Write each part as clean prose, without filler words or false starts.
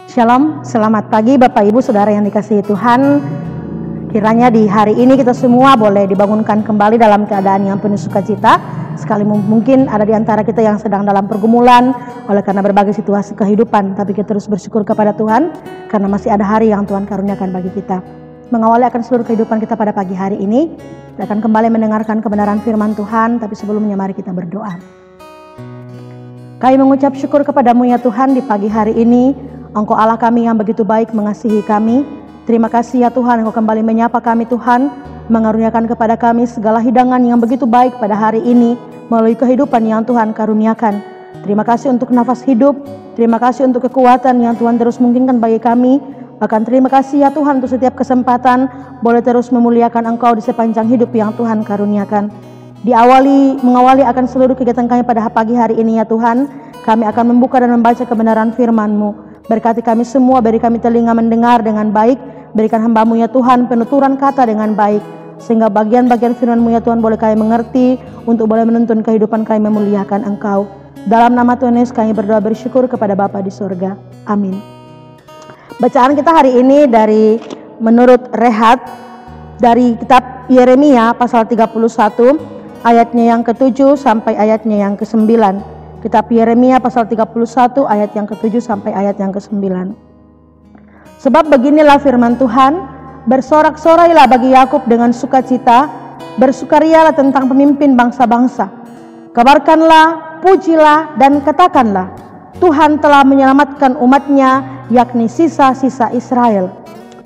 Shalom, selamat pagi Bapak Ibu Saudara yang dikasihi Tuhan. Kiranya di hari ini kita semua boleh dibangunkan kembali dalam keadaan yang penuh sukacita. Sekali mungkin ada di antara kita yang sedang dalam pergumulan oleh karena berbagai situasi kehidupan, tapi kita terus bersyukur kepada Tuhan karena masih ada hari yang Tuhan karuniakan bagi kita. Mengawali akan seluruh kehidupan kita pada pagi hari ini, kita akan kembali mendengarkan kebenaran firman Tuhan, tapi sebelumnya mari kita berdoa. Kami mengucap syukur kepadamu ya Tuhan di pagi hari ini. Engkau Allah kami yang begitu baik mengasihi kami. Terima kasih ya Tuhan, Engkau kembali menyapa kami Tuhan, mengaruniakan kepada kami segala hidangan yang begitu baik pada hari ini melalui kehidupan yang Tuhan karuniakan. Terima kasih untuk nafas hidup, terima kasih untuk kekuatan yang Tuhan terus mungkinkan bagi kami. Bahkan terima kasih ya Tuhan untuk setiap kesempatan boleh terus memuliakan Engkau di sepanjang hidup yang Tuhan karuniakan. Mengawali akan seluruh kegiatan kami pada pagi hari ini ya Tuhan, kami akan membuka dan membaca kebenaran firman-Mu. Berkati kami semua, beri kami telinga mendengar dengan baik, berikan hamba-Mu ya Tuhan penuturan kata dengan baik, sehingga bagian-bagian firman-Mu ya Tuhan boleh kami mengerti, untuk boleh menuntun kehidupan kami memuliakan Engkau. Dalam nama Tuhan Yesus kami berdoa bersyukur kepada Bapa di surga. Amin. Bacaan kita hari ini dari menurut Rehat, dari kitab Yeremia pasal 31, ayatnya yang ke-7 sampai ayatnya yang ke-9. Kitab Yeremia pasal 31 ayat yang ke-7 sampai ayat yang ke-9. Sebab beginilah firman Tuhan, bersorak-sorailah bagi Yakub dengan sukacita, bersukarialah tentang pemimpin bangsa-bangsa. Kabarkanlah, pujilah dan katakanlah, Tuhan telah menyelamatkan umatnya, yakni sisa-sisa Israel.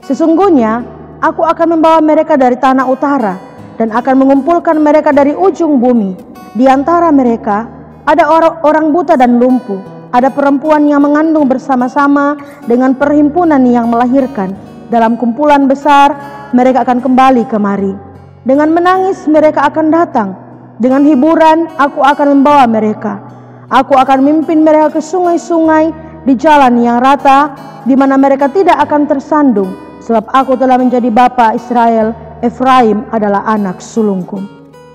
Sesungguhnya aku akan membawa mereka dari tanah utara dan akan mengumpulkan mereka dari ujung bumi. Di antara mereka ada orang buta dan lumpuh, ada perempuan yang mengandung bersama-sama dengan perhimpunan yang melahirkan. Dalam kumpulan besar mereka akan kembali kemari. Dengan menangis mereka akan datang, dengan hiburan aku akan membawa mereka. Aku akan memimpin mereka ke sungai-sungai di jalan yang rata, di mana mereka tidak akan tersandung, sebab aku telah menjadi bapa Israel, Efraim adalah anak sulungku.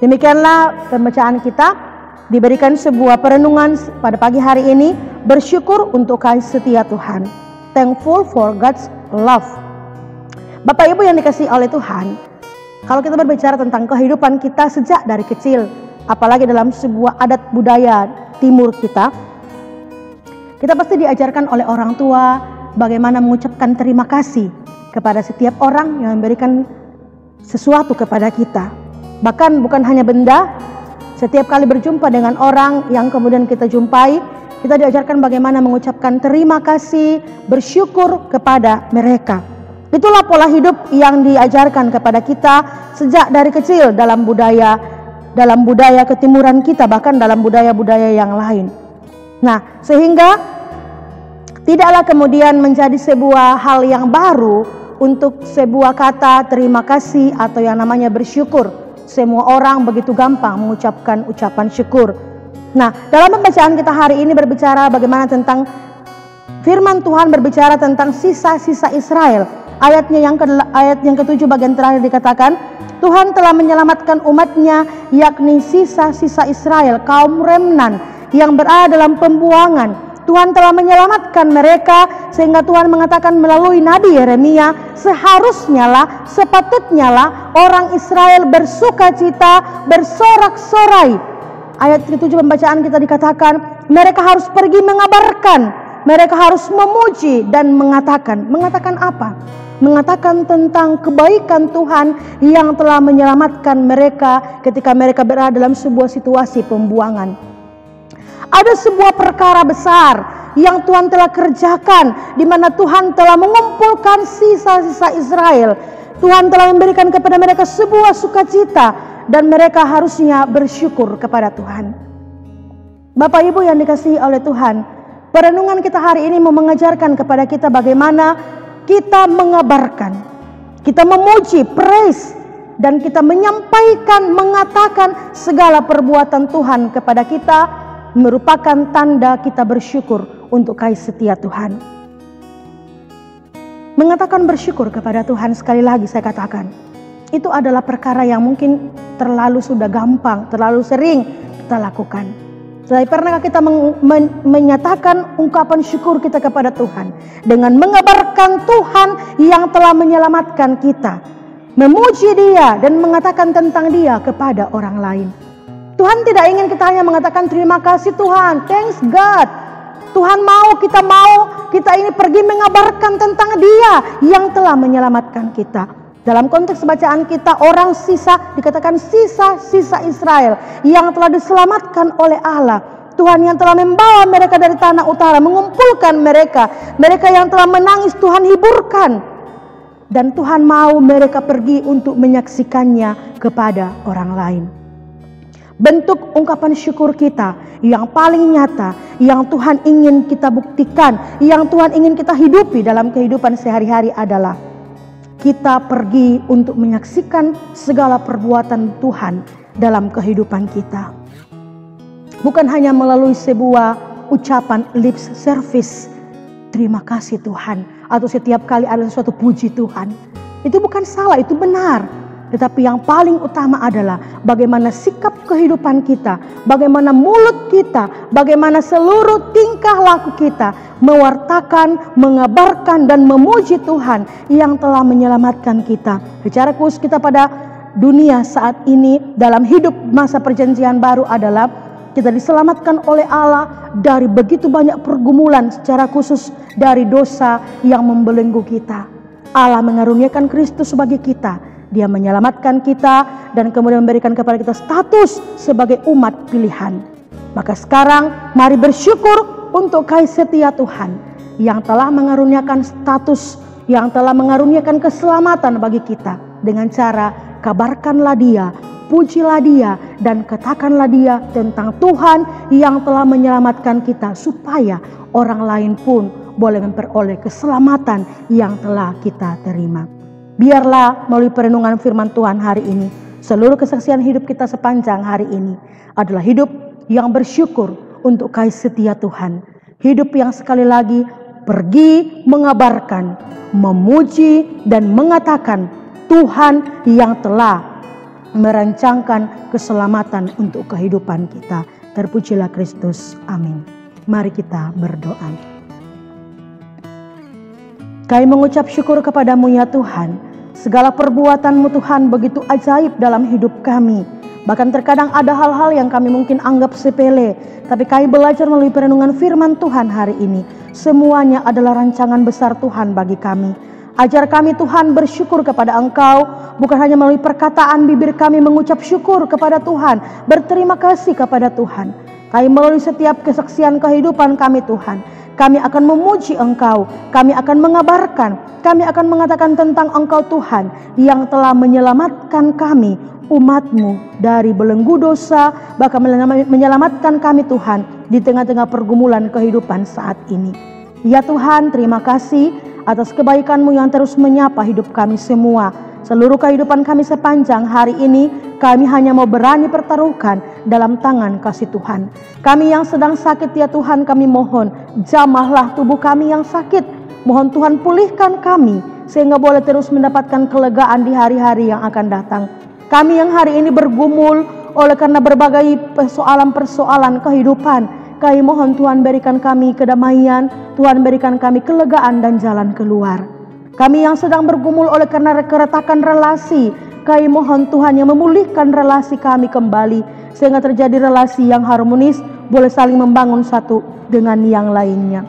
Demikianlah pembacaan kita. Diberikan sebuah perenungan pada pagi hari ini, bersyukur untuk kasih setia Tuhan. Thankful for God's love. Bapak Ibu yang dikasihi oleh Tuhan, kalau kita berbicara tentang kehidupan kita sejak dari kecil, apalagi dalam sebuah adat budaya timur kita pasti diajarkan oleh orang tua bagaimana mengucapkan terima kasih kepada setiap orang yang memberikan sesuatu kepada kita. Bahkan bukan hanya benda, setiap kali berjumpa dengan orang yang kemudian kita jumpai, kita diajarkan bagaimana mengucapkan terima kasih, bersyukur kepada mereka. Itulah pola hidup yang diajarkan kepada kita sejak dari kecil dalam budaya ketimuran kita, bahkan dalam budaya-budaya yang lain. Nah, sehingga tidaklah kemudian menjadi sebuah hal yang baru untuk sebuah kata terima kasih atau yang namanya bersyukur. Semua orang begitu gampang mengucapkan ucapan syukur. Nah, dalam pembacaan kita hari ini berbicara bagaimana tentang firman Tuhan, berbicara tentang sisa-sisa Israel. Ayat yang ke-7 bagian terakhir dikatakan, Tuhan telah menyelamatkan umatnya, yakni sisa-sisa Israel, kaum remnan yang berada dalam pembuangan. Tuhan telah menyelamatkan mereka, sehingga Tuhan mengatakan melalui Nabi Yeremia, sepatutnya lah orang Israel bersukacita, bersorak-sorai. Ayat ke-7 pembacaan kita dikatakan, mereka harus pergi mengabarkan, mereka harus memuji dan mengatakan apa? Mengatakan tentang kebaikan Tuhan yang telah menyelamatkan mereka ketika mereka berada dalam sebuah situasi pembuangan. Ada sebuah perkara besar yang Tuhan telah kerjakan, di mana Tuhan telah mengumpulkan sisa-sisa Israel. Tuhan telah memberikan kepada mereka sebuah sukacita, dan mereka harusnya bersyukur kepada Tuhan. Bapak Ibu yang dikasihi oleh Tuhan, perenungan kita hari ini mau mengajarkan kepada kita bagaimana kita mengabarkan, kita memuji, praise, dan kita menyampaikan, mengatakan segala perbuatan Tuhan kepada kita, merupakan tanda kita bersyukur untuk kasih setia Tuhan. Mengatakan bersyukur kepada Tuhan, sekali lagi saya katakan, itu adalah perkara yang mungkin terlalu sudah gampang, terlalu sering kita lakukan. Jadi pernahkah kita menyatakan ungkapan syukur kita kepada Tuhan dengan mengabarkan Tuhan yang telah menyelamatkan kita, memuji Dia dan mengatakan tentang Dia kepada orang lain. Tuhan tidak ingin kita hanya mengatakan terima kasih Tuhan, thanks God. Tuhan mau kita ini pergi mengabarkan tentang Dia yang telah menyelamatkan kita. Dalam konteks bacaan kita, orang dikatakan sisa Israel yang telah diselamatkan oleh Allah. Tuhan yang telah membawa mereka dari tanah utara, mengumpulkan mereka yang telah menangis Tuhan hiburkan. Dan Tuhan mau mereka pergi untuk menyaksikannya kepada orang lain. Bentuk ungkapan syukur kita yang paling nyata, yang Tuhan ingin kita buktikan, yang Tuhan ingin kita hidupi dalam kehidupan sehari-hari adalah kita pergi untuk menyaksikan segala perbuatan Tuhan dalam kehidupan kita. Bukan hanya melalui sebuah ucapan lip service, terima kasih Tuhan, atau setiap kali ada sesuatu puji Tuhan. Itu bukan salah, itu benar. Tetapi yang paling utama adalah bagaimana sikap kehidupan kita, bagaimana mulut kita, bagaimana seluruh tingkah laku kita mewartakan, mengabarkan dan memuji Tuhan yang telah menyelamatkan kita. Secara khusus kita pada dunia saat ini dalam hidup masa perjanjian baru adalah kita diselamatkan oleh Allah dari begitu banyak pergumulan, secara khusus dari dosa yang membelenggu kita. Allah mengaruniakan Kristus bagi kita. Dia menyelamatkan kita dan kemudian memberikan kepada kita status sebagai umat pilihan. Maka sekarang mari bersyukur untuk kasih setia Tuhan yang telah mengaruniakan status, yang telah mengaruniakan keselamatan bagi kita. Dengan cara kabarkanlah Dia, pujilah Dia, dan katakanlah Dia tentang Tuhan yang telah menyelamatkan kita, supaya orang lain pun boleh memperoleh keselamatan yang telah kita terima. Biarlah melalui perenungan firman Tuhan hari ini, seluruh kesaksian hidup kita sepanjang hari ini adalah hidup yang bersyukur untuk kasih setia Tuhan. Hidup yang sekali lagi pergi mengabarkan, memuji dan mengatakan Tuhan yang telah merancangkan keselamatan untuk kehidupan kita. Terpujilah Kristus. Amin. Mari kita berdoa. Kami mengucap syukur kepadamu ya Tuhan. Segala perbuatan-Mu Tuhan begitu ajaib dalam hidup kami. Bahkan terkadang ada hal-hal yang kami mungkin anggap sepele. Tapi kami belajar melalui perenungan firman Tuhan hari ini. Semuanya adalah rancangan besar Tuhan bagi kami. Ajar kami Tuhan bersyukur kepada Engkau. Bukan hanya melalui perkataan bibir kami mengucap syukur kepada Tuhan. Berterima kasih kepada Tuhan. Kami melalui setiap kesaksian kehidupan kami Tuhan. Kami akan memuji Engkau, kami akan mengabarkan, kami akan mengatakan tentang Engkau Tuhan yang telah menyelamatkan kami, umat-Mu dari belenggu dosa, bahkan menyelamatkan kami Tuhan di tengah-tengah pergumulan kehidupan saat ini. Ya Tuhan, terima kasih atas kebaikan-Mu yang terus menyapa hidup kami semua. Seluruh kehidupan kami sepanjang hari ini, kami hanya mau berani pertaruhkan dalam tangan kasih Tuhan. Kami yang sedang sakit ya Tuhan, kami mohon jamahlah tubuh kami yang sakit. Mohon Tuhan pulihkan kami sehingga boleh terus mendapatkan kelegaan di hari-hari yang akan datang. Kami yang hari ini bergumul oleh karena berbagai persoalan-persoalan kehidupan, kami mohon Tuhan berikan kami kedamaian, Tuhan berikan kami kelegaan dan jalan keluar. Kami yang sedang bergumul oleh karena keretakan relasi, kami mohon Tuhan yang memulihkan relasi kami kembali, sehingga terjadi relasi yang harmonis, boleh saling membangun satu dengan yang lainnya.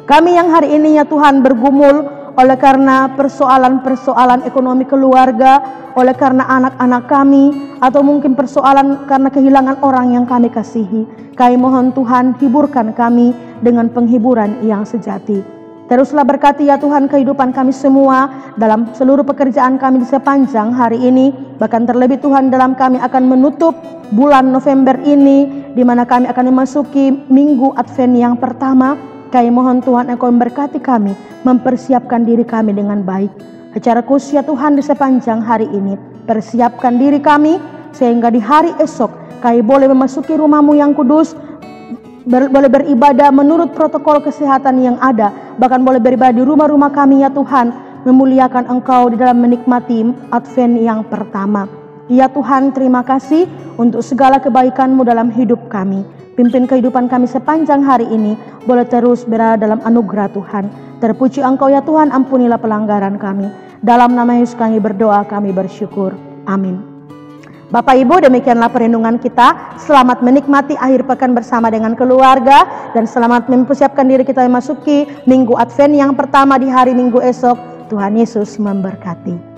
Kami yang hari ini ya Tuhan bergumul oleh karena persoalan-persoalan ekonomi keluarga, oleh karena anak-anak kami, atau mungkin persoalan karena kehilangan orang yang kami kasihi. Kami mohon Tuhan hiburkan kami dengan penghiburan yang sejati. Teruslah berkati ya Tuhan kehidupan kami semua dalam seluruh pekerjaan kami di sepanjang hari ini. Bahkan terlebih Tuhan dalam kami akan menutup bulan November ini, di mana kami akan memasuki minggu Advent yang pertama. Kami mohon Tuhan Engkau memberkati kami, mempersiapkan diri kami dengan baik. Secara khusus ya Tuhan di sepanjang hari ini, persiapkan diri kami sehingga di hari esok kami boleh memasuki rumah-Mu yang kudus, boleh beribadah menurut protokol kesehatan yang ada, bahkan boleh beribadah di rumah-rumah kami ya Tuhan, memuliakan Engkau di dalam menikmati Advent yang pertama. Ya Tuhan, terima kasih untuk segala kebaikan-Mu dalam hidup kami. Pimpin kehidupan kami sepanjang hari ini, boleh terus berada dalam anugerah Tuhan. Terpuji Engkau ya Tuhan, ampunilah pelanggaran kami. Dalam nama Yesus kami berdoa, kami bersyukur. Amin. Bapak Ibu, demikianlah perlindungan kita. Selamat menikmati akhir pekan bersama dengan keluarga, dan selamat mempersiapkan diri kita memasuki Minggu Advent yang pertama di hari Minggu esok. Tuhan Yesus memberkati.